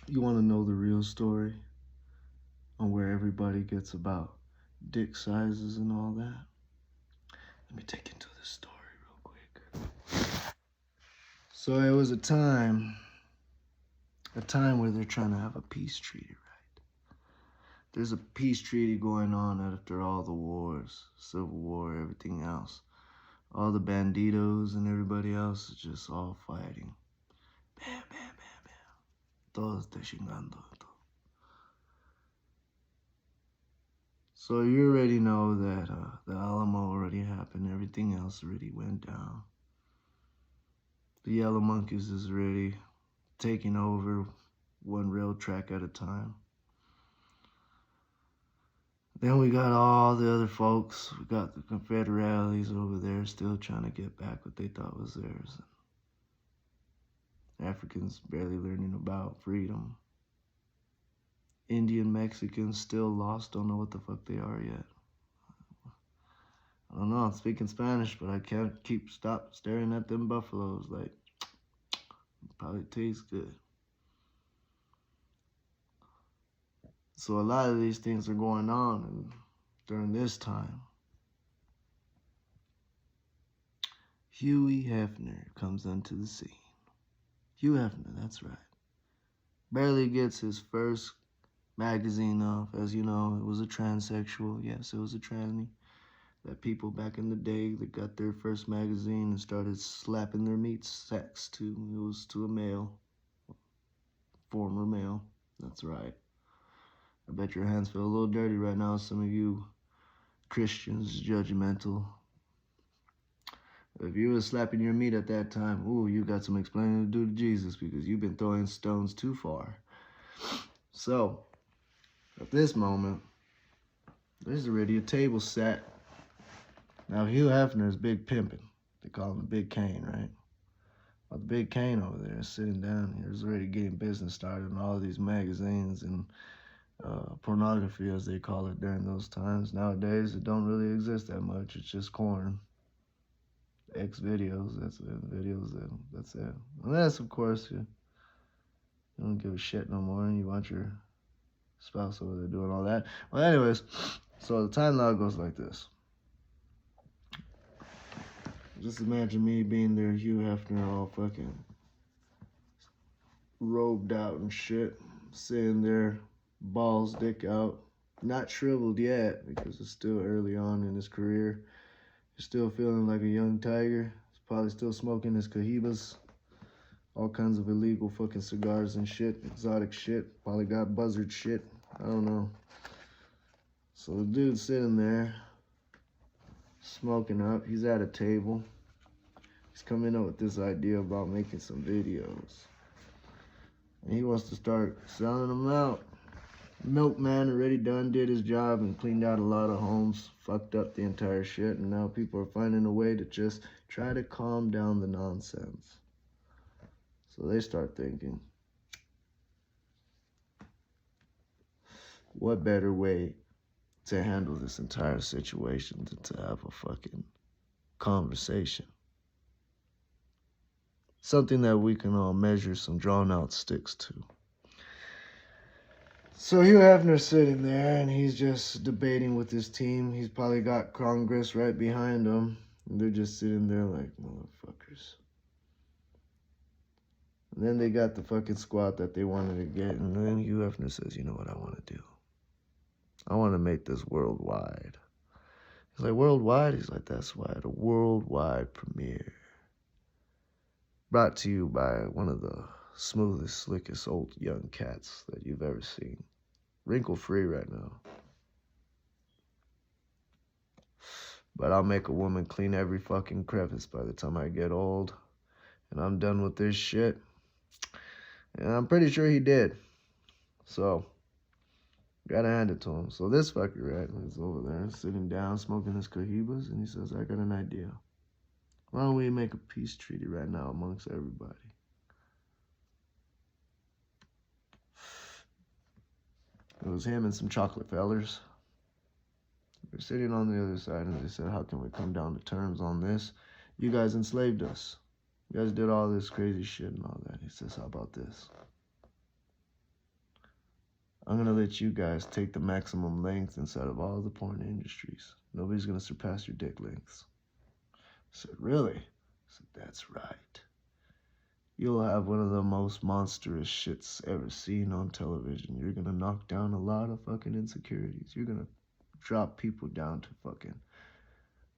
You want to know the real story on where everybody gets about dick sizes and all that? Let me take you to the story real quick. So it was a time where they're trying to have a peace treaty, right? There's a peace treaty going on after all the wars, Civil War, everything else. All the banditos and everybody else is just all fighting. Bam, bam, bam, bam. Todos te chingando. So you already know that the Alamo already happened. Everything else already went down. The Yellow Monkeys is already taking over one rail track at a time. Then we got all the other folks. We got the Confederates over there still trying to get back what they thought was theirs. Africans barely learning about freedom. Indian Mexicans still lost, don't know what the fuck they are yet. I don't know, I'm speaking Spanish, but I can't stop staring at them buffaloes like, probably tastes good. So a lot of these things are going on during this time. Huey Hefner comes onto the scene. Hugh Hefner, that's right. Barely gets his first magazine off. As you know, it was a transsexual. Yes, it was a tranny. That people back in the day that got their first magazine and started slapping their meat sacks to. It was to a male. Former male. That's right. I bet your hands feel a little dirty right now, some of you Christians, judgmental. If you were slapping your meat at that time, ooh, you got some explaining to do to Jesus because you've been throwing stones too far. So, at this moment, there's already a table set. Now, Hugh Hefner is big pimping. They call him the Big Cane, right? Well, the Big Cane over there is sitting down here is already getting business started in all these magazines and pornography, as they call it during those times. Nowadays, it don't really exist that much. It's just corn. X videos, that's it. Videos, that's it. Unless, of course, you don't give a shit no more and you want your spouse over there doing all that. Well, anyways, so the timeline goes like this. Just imagine me being there, Hugh Hefner, all fucking robed out and shit, sitting there, balls dick out, not shriveled yet because it's still early on in his career. He's still feeling like a young tiger. He's probably still smoking his cohibas, all kinds of illegal fucking cigars and shit, exotic shit. Probably got buzzard shit. I don't know. So the dude's sitting there, smoking up. He's at a table. He's coming up with this idea about making some videos. And he wants to start selling them out. Milkman already did his job and cleaned out a lot of homes, fucked up the entire shit, and now people are finding a way to just try to calm down the nonsense. So they start thinking, what better way to handle this entire situation than to have a fucking conversation? Something that we can all measure some drawn out sticks to. So Hugh Hefner's sitting there and he's just debating with his team. He's probably got Congress right behind him. And they're just sitting there like, motherfuckers. And then they got the fucking squad that they wanted to get. And then Hugh Hefner says, you know what I want to do? I want to make this worldwide. He's like, worldwide? He's like, that's right, a worldwide premiere. Brought to you by one of the smoothest, slickest old young cats that you've ever seen. Wrinkle-free right now. But I'll make a woman clean every fucking crevice by the time I get old. And I'm done with this shit. And I'm pretty sure he did. So, gotta hand it to him. So this fucker, right, is over there sitting down, smoking his cohibas, and he says, I got an idea. Why don't we make a peace treaty right now amongst everybody? It was him and some chocolate fellers. They're sitting on the other side, and they said, how can we come down to terms on this? You guys enslaved us. You guys did all this crazy shit and all that. He says, how about this? I'm gonna let you guys take the maximum length inside of all the porn industries. Nobody's gonna surpass your dick lengths. I said, really? I said, that's right. You'll have one of the most monstrous shits ever seen on television. You're gonna knock down a lot of fucking insecurities. You're gonna drop people down to fucking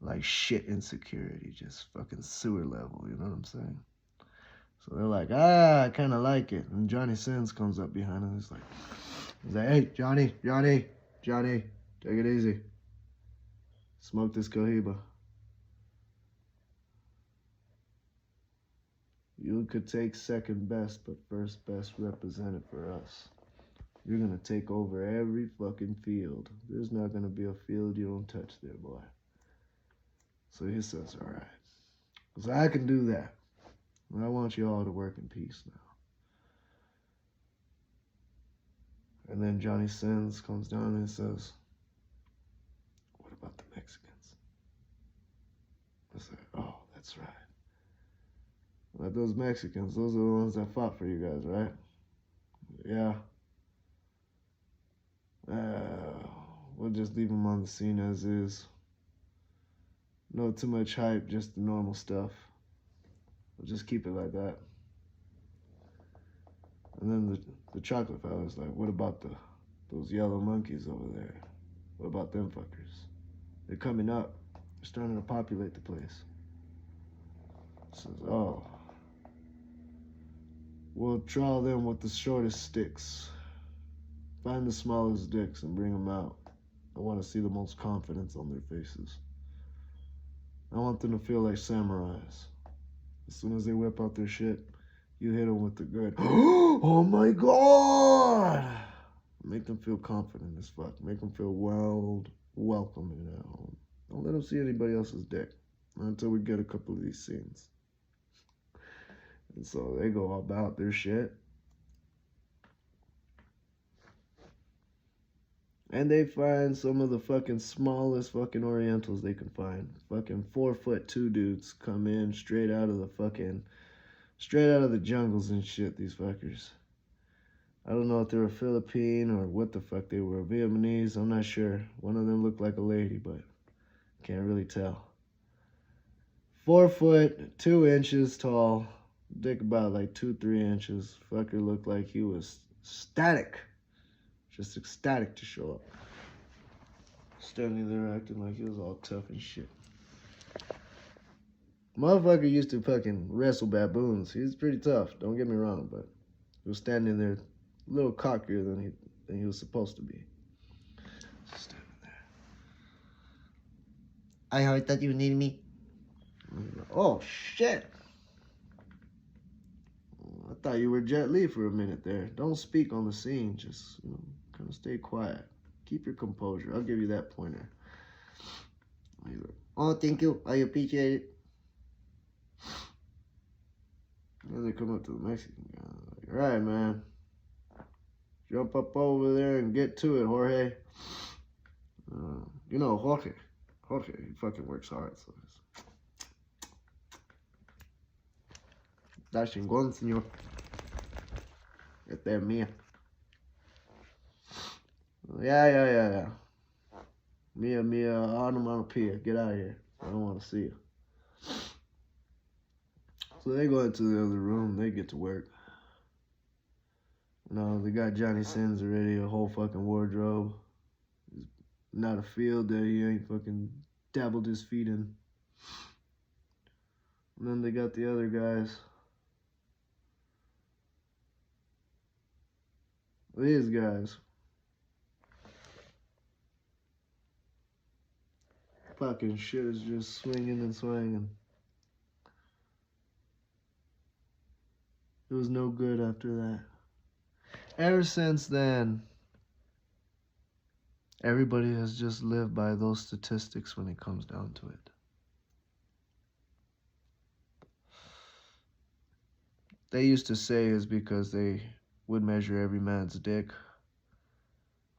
like shit insecurity, just fucking sewer level, you know what I'm saying? So they're like, I kind of like it. And Johnny Sins comes up behind him. He's like, hey, Johnny, take it easy. Smoke this Cohiba. You could take second best, but first best represented for us. You're going to take over every fucking field. There's not going to be a field you don't touch there, boy. So he says, all right. So I can do that. I want you all to work in peace now. And then Johnny Sins comes down and says, what about the Mexicans? I said, oh, that's right. Like those Mexicans, those are the ones that fought for you guys, right? Yeah. We'll just leave them on the scene as is. No too much hype, just the normal stuff. We'll just keep it like that. And then the chocolate fella's like, what about those yellow monkeys over there? What about them fuckers? They're coming up. They're starting to populate the place. Says, oh. We'll draw them with the shortest sticks. Find the smallest dicks and bring them out. I want to see the most confidence on their faces. I want them to feel like samurais. As soon as they whip out their shit, you hit them with the good. Oh my God! Make them feel confident as fuck. Make them feel welcome in their home. Don't let them see anybody else's dick until we get a couple of these scenes. And so they go about their shit. And they find some of the fucking smallest fucking Orientals they can find. Fucking 4'2" dudes come in straight out of the jungles and shit, these fuckers. I don't know if they were Philippine or what the fuck they were. Vietnamese, I'm not sure. One of them looked like a lady, but can't really tell. 4'2" tall. Dick about like 2-3 inches. Fucker looked like he was static. Just ecstatic to show up. Standing there acting like he was all tough and shit. Motherfucker used to fucking wrestle baboons. He's pretty tough, don't get me wrong, but he was standing there a little cockier than he was supposed to be. Just standing there. I heard that you needed me. Oh, shit. I thought you were Jet Li for a minute there. Don't speak on the scene. Just, kind of stay quiet. Keep your composure. I'll give you that pointer. Oh, thank you. I appreciate it. And then they come up to the Mexican guy. Like, all right, man. Jump up over there and get to it, Jorge. Jorge. Jorge, he fucking works hard. So está chingón, señor. Esta es mía. Yeah. Mia, onomatopoeia. Get out of here. I don't want to see you. So they go into the other room. They get to work. They got Johnny Sins already, a whole fucking wardrobe. Not a field that he ain't fucking dabbled his feet in. And then they got the other guys. These guys. Fucking shit is just swinging and swinging. It was no good after that. Ever since then, everybody has just lived by those statistics when it comes down to it. They used to say it's because they would measure every man's dick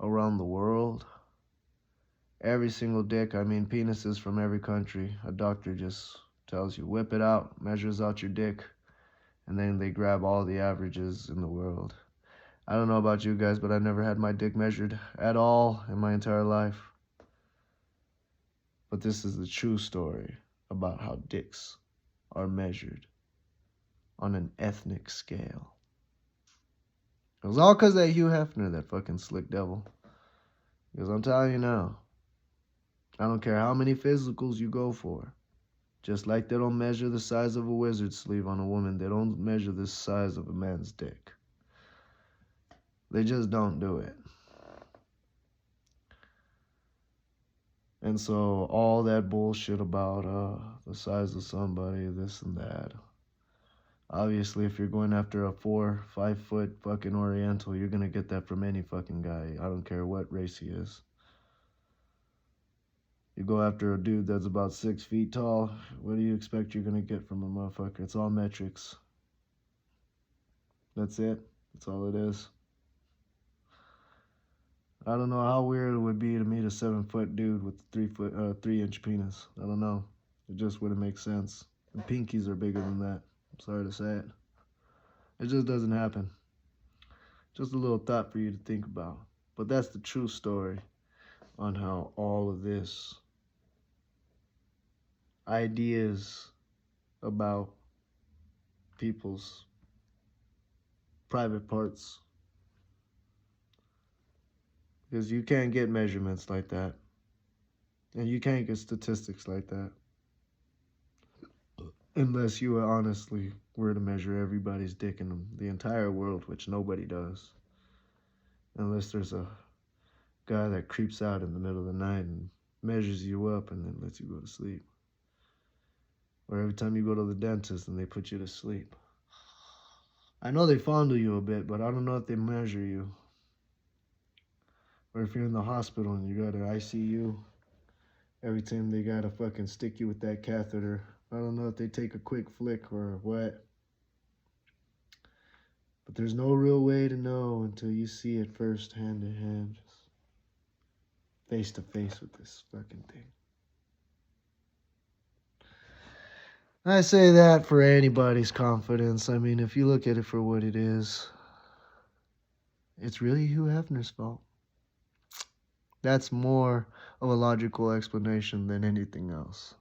around the world. Every single dick, I mean penises from every country. A doctor just tells you, whip it out, measures out your dick, and then they grab all the averages in the world. I don't know about you guys, but I never had my dick measured at all in my entire life. But this is the true story about how dicks are measured on an ethnic scale. It was all because of that Hugh Hefner, that fucking slick devil. Because I'm telling you now, I don't care how many physicals you go for. Just like they don't measure the size of a wizard's sleeve on a woman, they don't measure the size of a man's dick. They just don't do it. And so all that bullshit about the size of somebody, this and that. Obviously, if you're going after a 4-5 foot fucking Oriental, you're gonna get that from any fucking guy. I don't care what race he is. You go after a dude that's about 6 feet tall, what do you expect you're gonna get from a motherfucker? It's all metrics. That's it. That's all it is. I don't know how weird it would be to meet a 7-foot dude with a 3-inch penis. I don't know. It just wouldn't make sense. And pinkies are bigger than that. I'm sorry to say it. It just doesn't happen. Just a little thought for you to think about. But that's the true story on how all of this ideas about people's private parts, because you can't get measurements like that, and you can't get statistics like that unless you honestly were to measure everybody's dick in the entire world, which nobody does, unless there's a guy that creeps out in the middle of the night and measures you up and then lets you go to sleep, or every time you go to the dentist and they put you to sleep. I know they fondle you a bit, but I don't know if they measure you. Or if you're in the hospital and you got an ICU, every time they gotta fucking stick you with that catheter, I don't know if they take a quick flick or what. But there's no real way to know until you see it first, hand to hand, just face to face with this fucking thing. I say that for anybody's confidence. I mean, if you look at it for what it is, it's really Hugh Hefner's fault. That's more of a logical explanation than anything else.